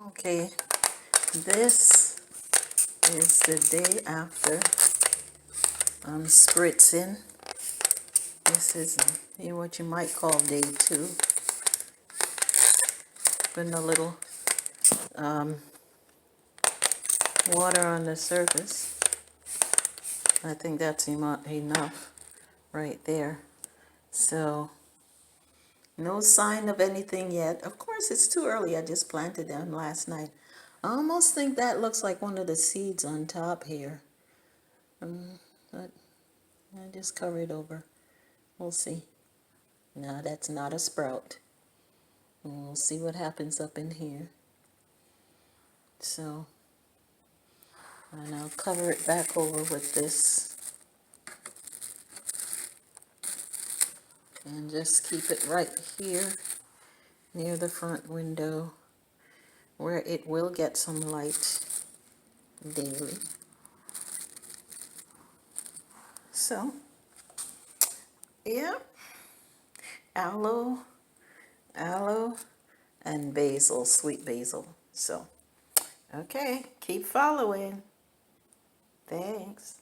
Okay, this is the day after I'm spritzing. This is what you might call day 2. Putting a little water on the surface. I think that's enough right there. So, no sign of anything yet. Of course, it's too early. I just planted them last night. I almost think that looks like one of the seeds on top here. But I just cover it over. We'll see. No, that's not a sprout. And we'll see what happens up in here. So, and I'll cover it back over with this. And just keep it right here near the front window where it will get some light daily. So, yeah, aloe, and basil, sweet basil. So, okay, keep following. Thanks.